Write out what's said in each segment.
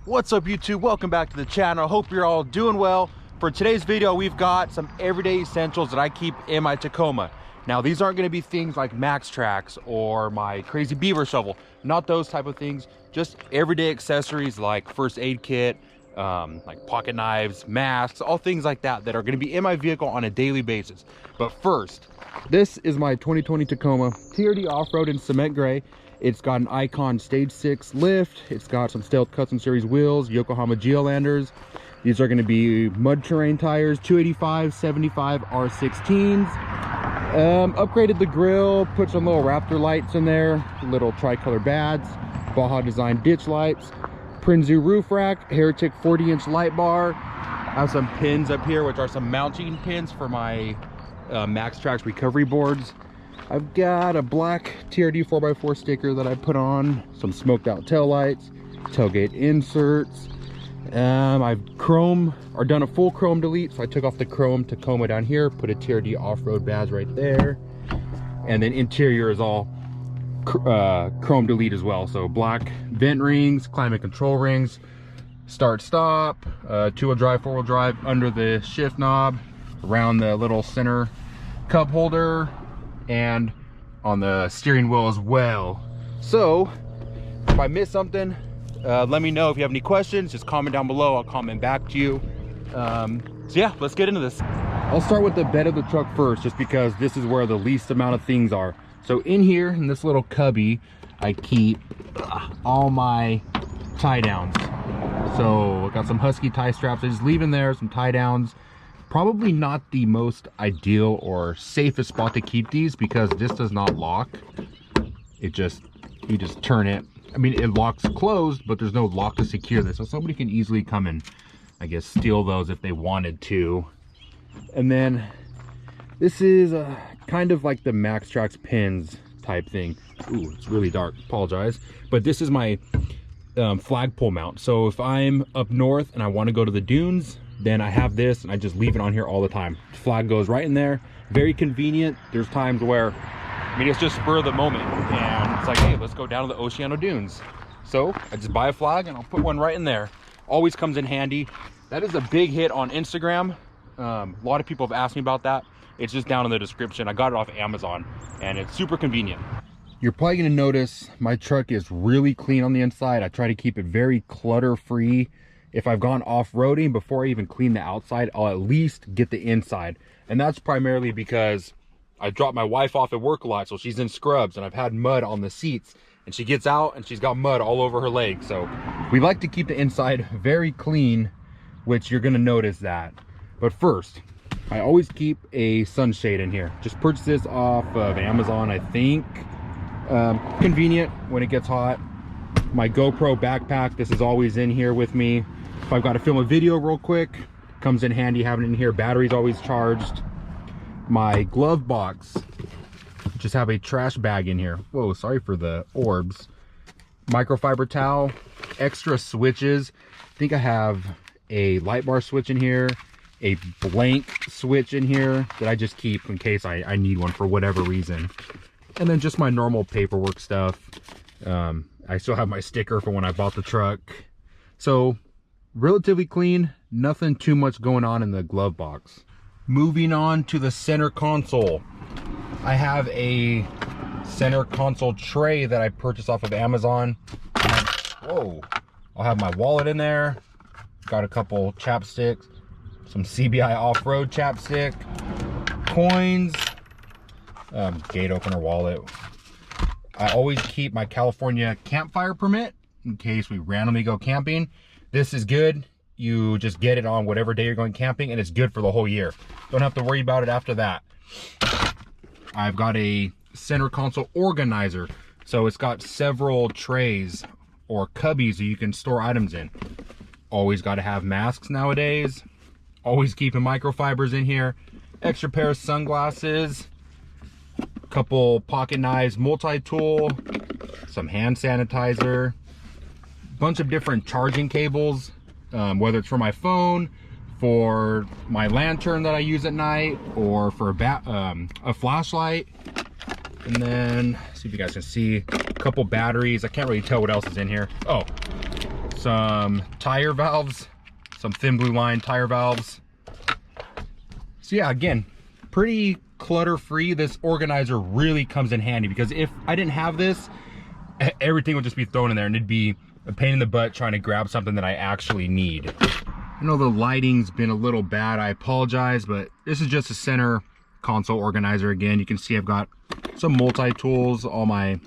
What's up YouTube? Welcome back to the channel. Hope you're all doing well. For today's video, we've got some everyday essentials that I keep in my Tacoma. Now these aren't going to be things like MAXTRAX or my crazy beaver shovel, not those type of things, just everyday accessories like first aid kit, like pocket knives, masks, all things like that that are going to be in my vehicle on a daily basis. But first, this is my 2020 Tacoma TRD off-road in cement gray. It's got an Icon Stage 6 lift. It's got some Stealth Custom Series wheels, Yokohama Geolanders. These are going to be mud terrain tires, 285, 75 R16s. Upgraded the grill, put some little Raptor lights in there, little tricolor bads, BAJA design ditch lights, PRINSU roof rack, Heretic 40-inch light bar. I have some pins up here, which are some mounting pins for my MAXTRAX recovery boards. I've got a black TRD 4x4 sticker that I put on, some smoked out tail lights, tailgate inserts. I've done a full chrome delete, so I took off the chrome Tacoma down here, put a TRD off-road badge right there, and then interior is all chrome delete as well. So black vent rings, climate control rings, start stop, two-wheel drive, four-wheel drive under the shift knob, around the little center cup holder, and on the steering wheel as well. So if I miss something, let me know. If you have any questions, just comment down below. I'll comment back to you. So yeah, let's get into this. I'll start with the bed of the truck first, just because this is where the least amount of things are. So in here, in this little cubby, I keep all my tie downs. So I got some Husky tie straps. I just leave in there, some tie downs. Probably not the most ideal or safest spot to keep these, because this does not lock. You just turn it. I mean, it locks closed, but there's no lock to secure this. So somebody can easily come and, I guess, steal those if they wanted to. And then this is kind of like the MAXTRAX pins type thing. Ooh, it's really dark, apologize. But this is my flagpole mount. So if I'm up north and I want to go to the dunes, then I have this and I just leave it on here all the time. The flag goes right in there. Very convenient. There's times where, I mean, it's just spur of the moment, and it's like, hey, let's go down to the Oceano Dunes. So I just buy a flag and I'll put one right in there. Always comes in handy. That is a big hit on Instagram. A lot of people have asked me about that. It's just down in the description. I got it off Amazon and it's super convenient. You're probably gonna notice my truck is really clean on the inside. I try to keep it very clutter free. If I've gone off-roading, before I even clean the outside, I'll at least get the inside. And that's primarily because I drop my wife off at work a lot, so she's in scrubs, and I've had mud on the seats, and she gets out and she's got mud all over her legs. So we like to keep the inside very clean, which you're gonna notice that. But first, I always keep a sunshade in here. Just purchased this off of Amazon, I think. Convenient when it gets hot. My GoPro backpack, this is always in here with me. If I've got to film a video real quick, comes in handy having it in here. Battery's always charged. My glove box, just have a trash bag in here. Whoa, sorry for the orbs. Microfiber towel, extra switches. I think I have a light bar switch in here, a blank switch in here that I just keep in case I need one for whatever reason. And then just my normal paperwork stuff. I still have my sticker for when I bought the truck. So relatively clean, nothing too much going on in the glove box. Moving on to the center console. I have a center console tray that I purchased off of Amazon. Whoa, I'll have my wallet in there. Got a couple chapsticks, some CBI off-road chapstick, coins, gate opener wallet. I always keep my California campfire permit in case we randomly go camping. This is good. You just get it on whatever day you're going camping, and it's good for the whole year. Don't have to worry about it after that. I've got a center console organizer. So it's got several trays or cubbies that you can store items in. Always got to have masks nowadays. Always keeping microfibers in here. Extra pair of sunglasses. Couple pocket knives, multi-tool, some hand sanitizer, bunch of different charging cables, whether it's for my phone, for my lantern that I use at night, or for a flashlight. And then see if you guys can see a couple batteries. I can't really tell what else is in here. Oh, some tire valves, some thin blue line tire valves. So yeah, again, pretty clutter-free. This organizer really comes in handy because if I didn't have this, everything would just be thrown in there and it'd be a pain in the butt trying to grab something that I actually need. I know the lighting's been a little bad, I apologize, but this is just a center console organizer. Again, you can see I've got some multi-tools, all my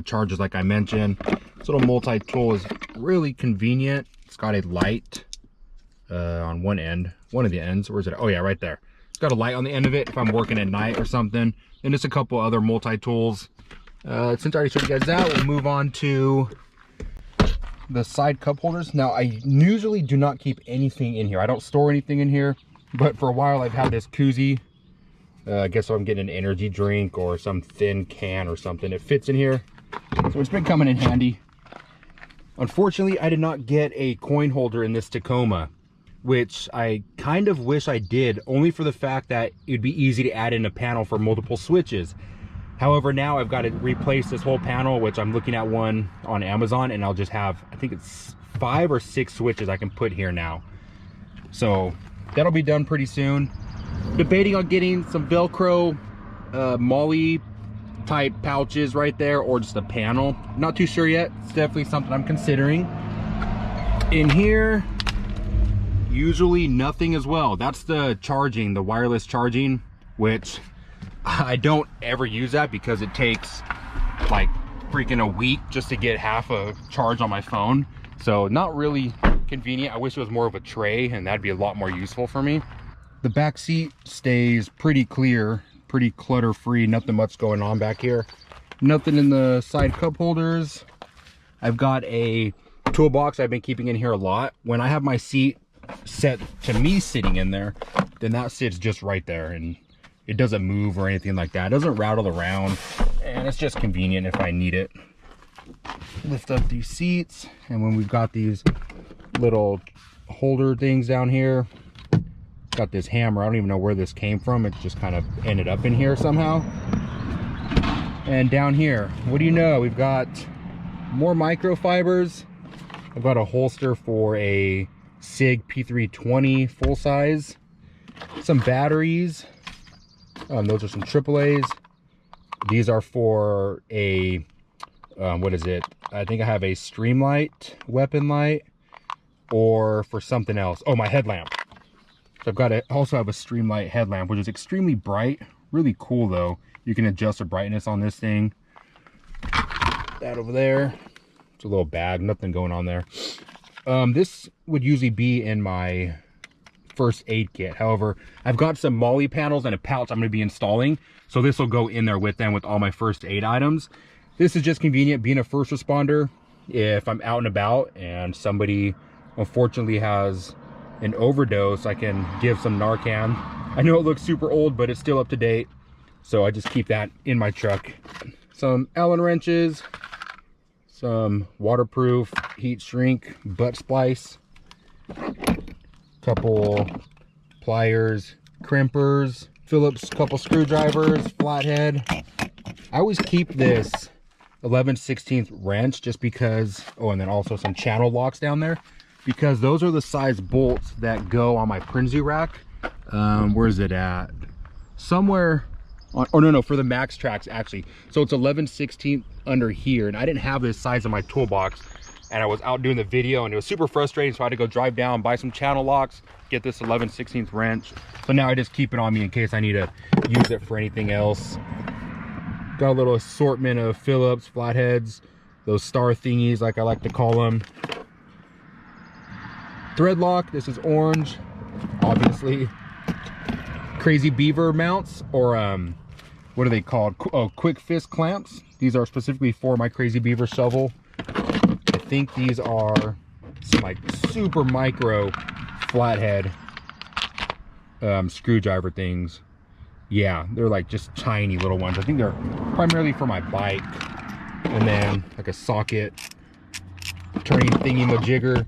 chargers like I mentioned. This little multi-tool is really convenient. It's got a light on one end, one of the ends. Where is it? Oh yeah, right there. It's got a light on the end of it if I'm working at night or something. And just a couple other multi-tools. Since I already showed you guys that, we'll move on to the side cup holders. Now, I usually do not keep anything in here. I don't store anything in here, but for a while I've had this koozie. I guess I'm getting an energy drink or some thin can or something. It fits in here, so it's been coming in handy. Unfortunately, I did not get a coin holder in this Tacoma, which I kind of wish I did, only for the fact that it'd be easy to add in a panel for multiple switches. However, now I've got to replace this whole panel, which I'm looking at one on Amazon, and I'll just have, I think it's 5 or 6 switches I can put here now. So that'll be done pretty soon. Debating on getting some Velcro Molly type pouches right there, or just a panel. Not too sure yet. It's definitely something I'm considering. In here, usually nothing as well. That's the charging, the wireless charging, which I don't ever use that because it takes like freaking a week just to get half a charge on my phone. So not really convenient. I wish it was more of a tray, and that'd be a lot more useful for me. The back seat stays pretty clear, pretty clutter free. Nothing much going on back here. Nothing in the side cup holders. I've got a toolbox I've been keeping in here a lot. When I have my seat set to me sitting in there, then that sits just right there, and it doesn't move or anything like that. It doesn't rattle around, and it's just convenient if I need it. Lift up these seats, and when we've got these little holder things down here, got this hammer. I don't even know where this came from. It just kind of ended up in here somehow. And down here, what do you know? We've got more microfibers. I've got a holster for a SIG P320 full size. Some batteries. Those are some AAAs. These are for a, what is it? I think I have a Streamlight weapon light, or for something else. Oh, my headlamp. So I've got to also have a Streamlight headlamp, which is extremely bright. Really cool though. You can adjust the brightness on this thing. That over there. It's a little bag, nothing going on there. This would usually be in my first aid kit. However, I've got some Molly panels and a pouch I'm going to be installing, so this will go in there with them with all my first aid items. This is just convenient being a first responder. If I'm out and about and somebody unfortunately has an overdose, I can give some Narcan. I know it looks super old, but it's still up to date, so I just keep that in my truck. Some Allen wrenches, some waterproof heat shrink butt splice, couple pliers, crimpers, Phillips couple screwdrivers, flathead. I always keep this 11/16 wrench just because, oh, and then also some channel locks down there, because those are the size bolts that go on my PRINSU rack. Where is it at? Somewhere on, oh no, for the MAXTRAX actually. So it's 11/16 under here, and I didn't have this size in my toolbox, and I was out doing the video and it was super frustrating, so I had to go drive down, buy some channel locks, get this 11/16 wrench. So now I just keep it on me in case I need to use it for anything else. Got a little assortment of Phillips flatheads, those star thingies like I like to call them. Thread lock, this is orange, obviously. Crazy beaver mounts, or what are they called? Oh, quick fist clamps. These are specifically for my Crazy Beaver shovel. I think these are some like super micro flathead screwdriver things. Yeah, they're like just tiny little ones. I think they're primarily for my bike. And then like a socket turning thingy majigger.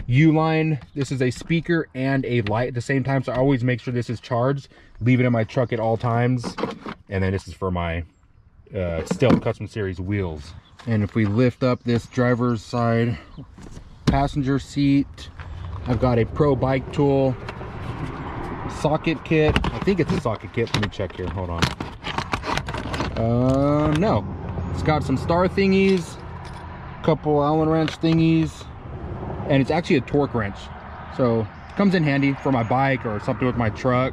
U-line, this is a speaker and a light at the same time, so I always make sure this is charged, leave it in my truck at all times. And then this is for my Stealth Custom Series wheels. And if we lift up this driver's side passenger seat, I've got a Pro Bike Tool socket kit. I think it's a socket kit. Let me check here. Hold on. No. It's got some star thingies, a couple Allen wrench thingies, and it's actually a torque wrench. So it comes in handy for my bike or something with my truck.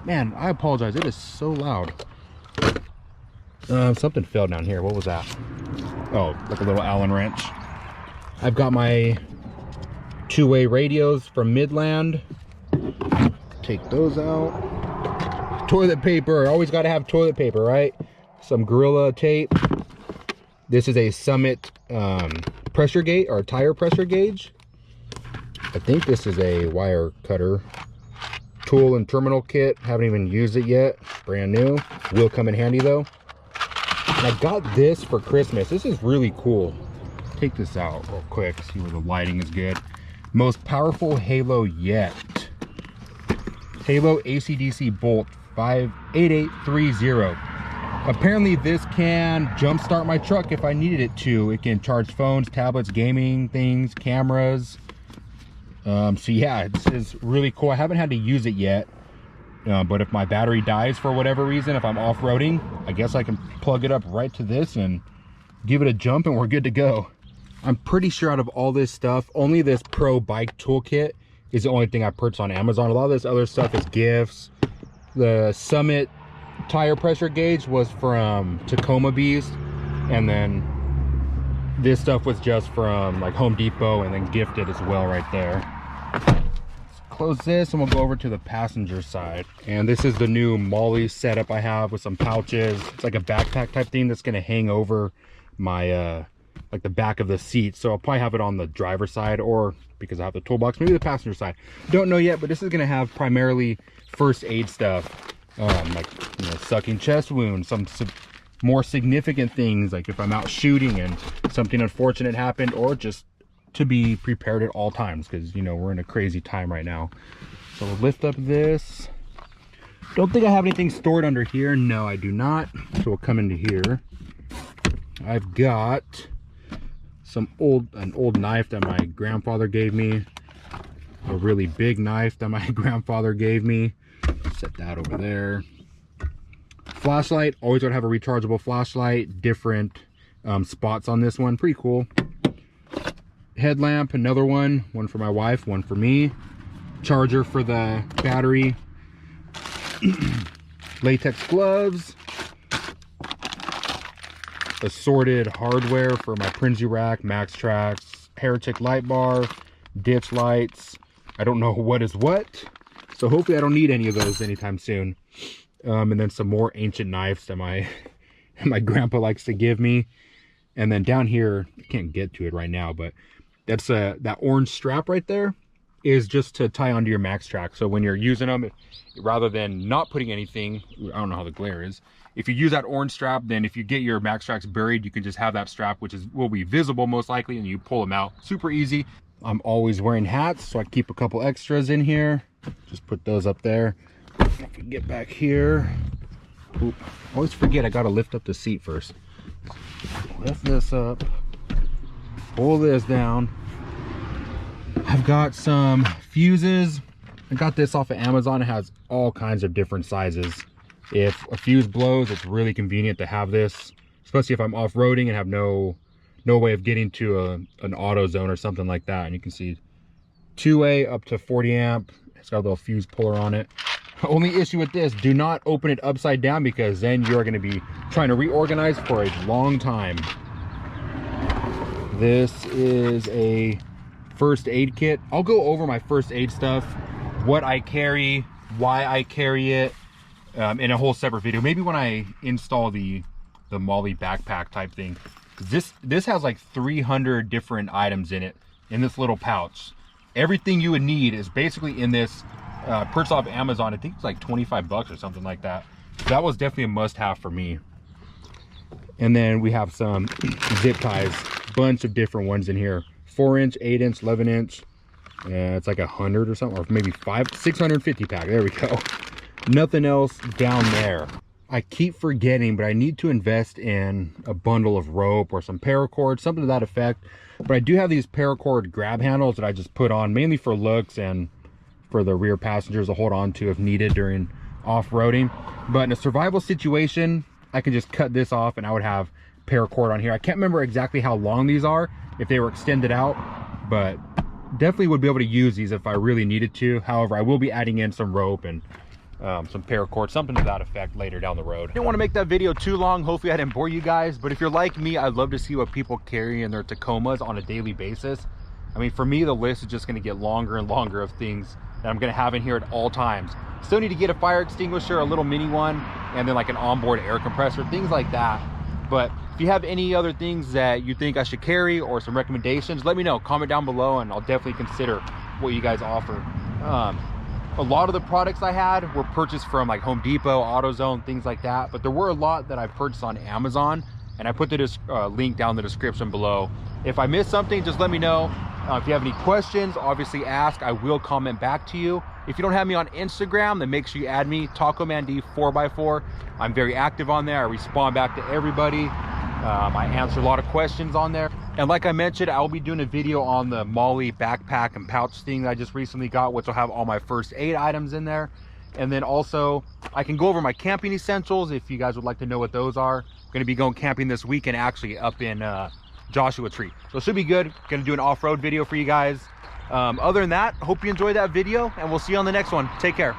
Man, I apologize. It is so loud. Something fell down here. What was that? Oh, like a little Allen wrench. I've got my two-way radios from Midland. Take those out. Toilet paper. Always got to have toilet paper, right? Some Gorilla tape. This is a Summit pressure gauge or tire pressure gauge. I think this is a wire cutter. Tool and terminal kit. Haven't even used it yet. Brand new. Will come in handy though. And I got this for Christmas. This is really cool. Take this out real quick. See where the lighting is good. Most powerful halo yet. Halo AC/DC Bolt 58830. Apparently this can jumpstart my truck if I needed it to. It can charge phones, tablets, gaming things, cameras. So yeah, this is really cool. I haven't had to use it yet. But if my battery dies for whatever reason, if I'm off-roading, I guess I can plug it up right to this and give it a jump and we're good to go. I'm pretty sure out of all this stuff, only this Pro Bike Toolkit is the only thing I purchased on Amazon. A lot of this other stuff is gifts. The Summit tire pressure gauge was from Tacoma Beast, and then this stuff was just from like Home Depot and then gifted as well right there. Let's close this and we'll go over to the passenger side. And this is the new Molly setup I have with some pouches. It's like a backpack type thing that's gonna hang over my like the back of the seat. So I'll probably have it on the driver's side, or because I have the toolbox, maybe the passenger side. Don't know yet, but this is gonna have primarily first aid stuff, like, you know, sucking chest wounds, some more significant things, like if I'm out shooting and something unfortunate happened, or just to be prepared at all times, because, you know, we're in a crazy time right now. So we'll lift up this. Don't think I have anything stored under here. No, I do not. So we'll come into here. I've got an old knife that my grandfather gave me, a really big knife that my grandfather gave me. Set that over there. Flashlight, always gotta have a rechargeable flashlight. Different spots on this one, pretty cool. Headlamp, another one for my wife, one for me. Charger for the battery. Latex gloves. Assorted hardware for my PRINSU rack, MAXTRAX, Heretic light bar, ditch lights. I don't know what is what, so hopefully I don't need any of those anytime soon. And then some more ancient knives that my grandpa likes to give me. And then down here, I can't get to it right now, but that's that orange strap right there is just to tie onto your MAXTRAX. So when you're using them, rather than not putting anything, I don't know how the glare is, if you use that orange strap, then if you get your MAXTRAX buried, you can just have that strap, which will be visible most likely, and you pull them out super easy. I'm always wearing hats, so I keep a couple extras in here. Just put those up there. If I can get back here. Oop. Always forget I gotta lift up the seat first. Lift this up. Pull this down. I've got some fuses. I got this off of Amazon. It has all kinds of different sizes. If a fuse blows, it's really convenient to have this, especially if I'm off-roading and have no way of getting to an auto zone or something like that. And you can see 2A up to 40 amp. It's got a little fuse puller on it. Only issue with this, do not open it upside down, because then you're going to be trying to reorganize for a long time. This is a first aid kit. I'll go over my first aid stuff, what I carry, why I carry it, in a whole separate video. Maybe when I install the Molly backpack type thing. This has like 300 different items in it, in this little pouch. Everything you would need is basically in this. Purchased off Amazon. I think it's like 25 bucks or something like that. That was definitely a must-have for me. And then we have some zip ties, bunch of different ones in here. 4-inch, 8-inch, 11-inch. It's like 100 or something, or maybe 650 pack. There we go. Nothing else down there. I keep forgetting, but I need to invest in a bundle of rope or some paracord, something to that effect. But I do have these paracord grab handles that I just put on mainly for looks and for the rear passengers to hold on to if needed during off-roading. But in a survival situation, I can just cut this off and I would have paracord on here. I can't remember exactly how long these are, if they were extended out, but definitely would be able to use these if I really needed to. However, I will be adding in some rope and some paracord, something to that effect later down the road. Didn't want to make that video too long. Hopefully I didn't bore you guys, but if you're like me, I'd love to see what people carry in their Tacomas on a daily basis. I mean, for me, the list is just going to get longer and longer of things that I'm going to have in here at all times. Still need to get a fire extinguisher, a little mini one, and then like an onboard air compressor, things like that. But if you have any other things that you think I should carry or some recommendations, let me know. Comment down below and I'll definitely consider what you guys offer. A lot of the products I had were purchased from like Home Depot, AutoZone, things like that. But there were a lot that I purchased on Amazon, and I put the link down in the description below. If I missed something, just let me know. If you have any questions, obviously ask. I will comment back to you. If you don't have me on Instagram, then make sure you add me, TacoManD4x4. I'm very active on there. I respond back to everybody. I answer a lot of questions on there. And like I mentioned, I will be doing a video on the Molly backpack and pouch thing that I just recently got, which will have all my first aid items in there. And then also, I can go over my camping essentials if you guys would like to know what those are. I'm going to be going camping this weekend, actually up in Joshua Tree. So it should be good. Going to do an off-road video for you guys. Other than that, hope you enjoyed that video, and we'll see you on the next one. Take care.